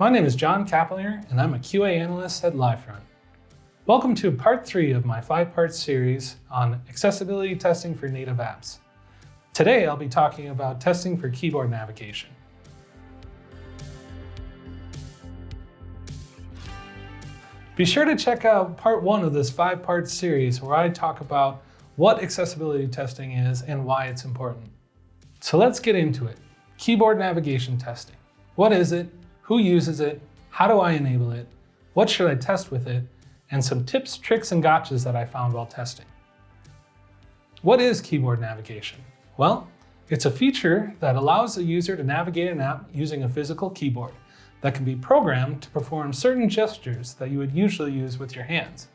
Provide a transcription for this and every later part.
My name is John Kapelier, and I'm a QA analyst at Livefront. Welcome to part 3 of my 5-part series on accessibility testing for native apps. Today, I'll be talking about testing for keyboard navigation. Be sure to check out part 1 of this 5-part series where I talk about what accessibility testing is and why it's important. So let's get into it. Keyboard navigation testing. What is it? Who uses it? How do I enable it? What should I test with it? And some tips, tricks, and gotchas that I found while testing. What is keyboard navigation? Well, it's a feature that allows the user to navigate an app using a physical keyboard that can be programmed to perform certain gestures that you would usually use with your hands.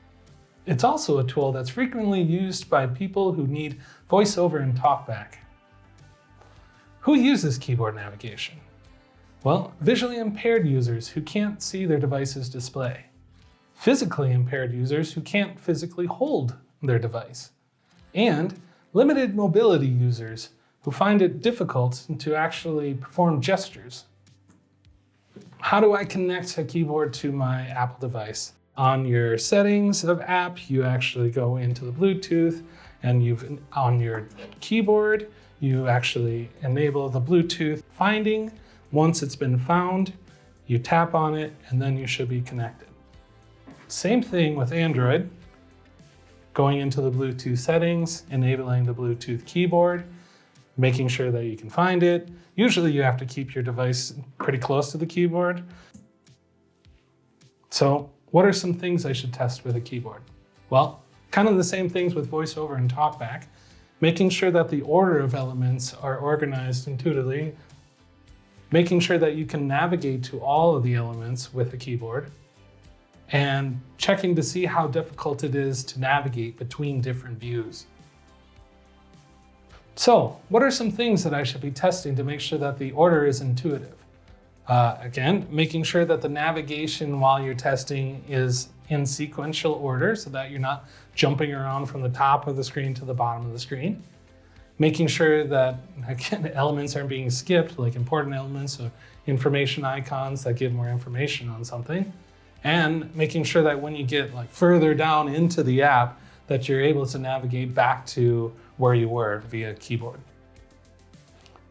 It's also a tool that's frequently used by people who need voiceover and talkback. Who uses keyboard navigation? Well, visually impaired users who can't see their device's display. Physically impaired users who can't physically hold their device. And limited mobility users who find it difficult to actually perform gestures. How do I connect a keyboard to my Apple device? On your settings of app, you actually go into the Bluetooth, and on your keyboard, you actually enable the Bluetooth finding. Once it's been found, you tap on it, and then you should be connected. Same thing with Android. Going into the Bluetooth settings, enabling the Bluetooth keyboard, making sure that you can find it. Usually you have to keep your device pretty close to the keyboard. So what are some things I should test with a keyboard? Well, kind of the same things with voiceover and talkback. Making sure that the order of elements are organized intuitively. Making sure that you can navigate to all of the elements with a keyboard. And checking to see how difficult it is to navigate between different views. So, what are some things that I should be testing to make sure that the order is intuitive? Again, making sure that the navigation while you're testing is in sequential order so that you're not jumping around from the top of the screen to the bottom of the screen. Making sure that, again, elements aren't being skipped, like important elements, so information icons that give more information on something. And making sure that when you get further down into the app, that you're able to navigate back to where you were via keyboard.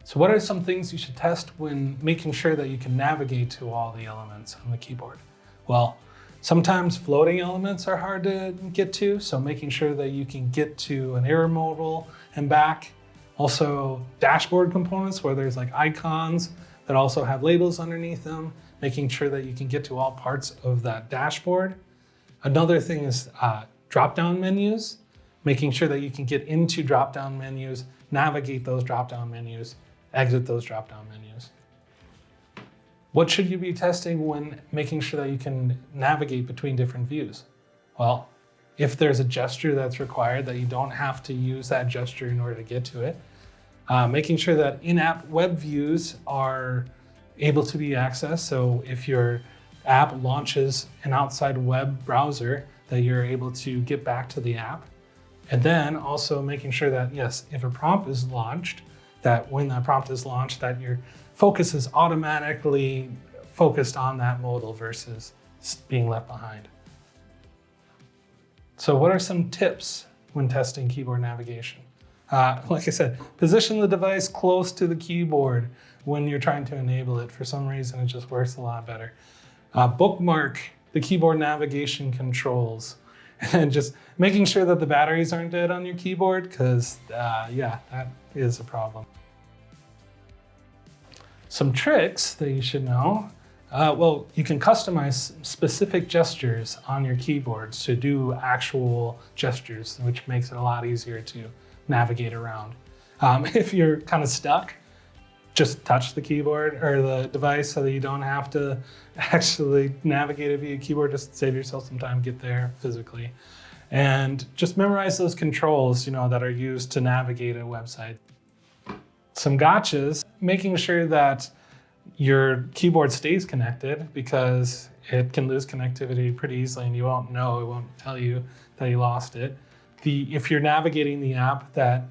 So what are some things you should test when making sure that you can navigate to all the elements on the keyboard? Well, sometimes floating elements are hard to get to, so making sure that you can get to an arrow modal and back. Also, dashboard components where there's icons that also have labels underneath them, making sure that you can get to all parts of that dashboard. Another thing is drop-down menus, making sure that you can get into drop-down menus, navigate those drop-down menus, exit those drop-down menus. What should you be testing when making sure that you can navigate between different views? Well, if there's a gesture that's required, that you don't have to use that gesture in order to get to it. Making sure that in-app web views are able to be accessed. So if your app launches an outside web browser, that you're able to get back to the app. And then also making sure that, yes, if a prompt is launched, that when that prompt is launched, that your focus is automatically focused on that modal versus being left behind. So what are some tips when testing keyboard navigation? Like I said, position the device close to the keyboard when you're trying to enable it. For some reason, it just works a lot better. Bookmark the keyboard navigation controls. And just making sure that the batteries aren't dead on your keyboard, because yeah, that is a problem. Some tricks that you should know. Well, you can customize specific gestures on your keyboards to do actual gestures, which makes it a lot easier to navigate around. If you're kind of stuck, just touch the keyboard or the device so that you don't have to actually navigate it via keyboard. Just save yourself some time, get there physically. And just memorize those controls, that are used to navigate a website. Some gotchas, making sure that your keyboard stays connected, because it can lose connectivity pretty easily and you won't know, it won't tell you that you lost it. If you're navigating the app, that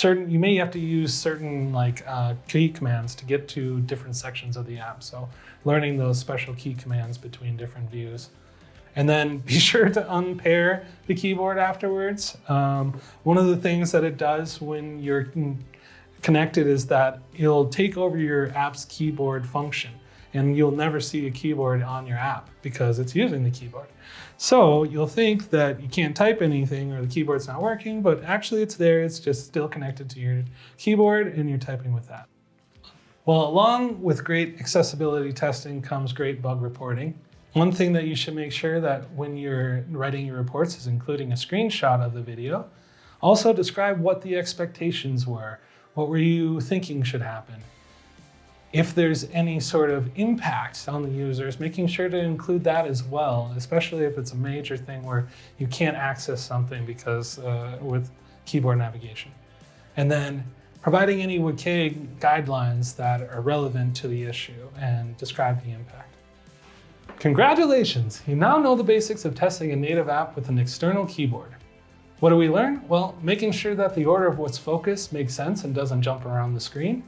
you may have to use certain key commands to get to different sections of the app. So learning those special key commands between different views. And then be sure to unpair the keyboard afterwards. One of the things that it does when you're connected is that it'll take over your app's keyboard function, and you'll never see a keyboard on your app because it's using the keyboard. So you'll think that you can't type anything or the keyboard's not working, but actually it's there. It's just still connected to your keyboard and you're typing with that. Well, along with great accessibility testing comes great bug reporting. One thing that you should make sure that when you're writing your reports is including a screenshot of the video. Also describe what the expectations were. What were you thinking should happen? If there's any sort of impact on the users, making sure to include that as well, especially if it's a major thing where you can't access something because with keyboard navigation. And then providing any WCAG guidelines that are relevant to the issue and describe the impact. Congratulations, you now know the basics of testing a native app with an external keyboard. What do we learn? Well, making sure that the order of what's focused makes sense and doesn't jump around the screen.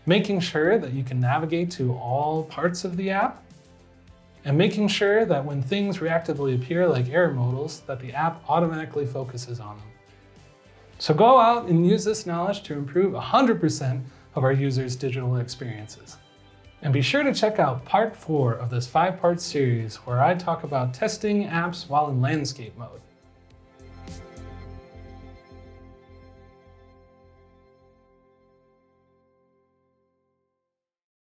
Making sure that you can navigate to all parts of the app. And making sure that when things reactively appear like error modals, that the app automatically focuses on them. So go out and use this knowledge to improve 100% of our users' digital experiences. And be sure to check out part 4 of this 5-part series where I talk about testing apps while in landscape mode.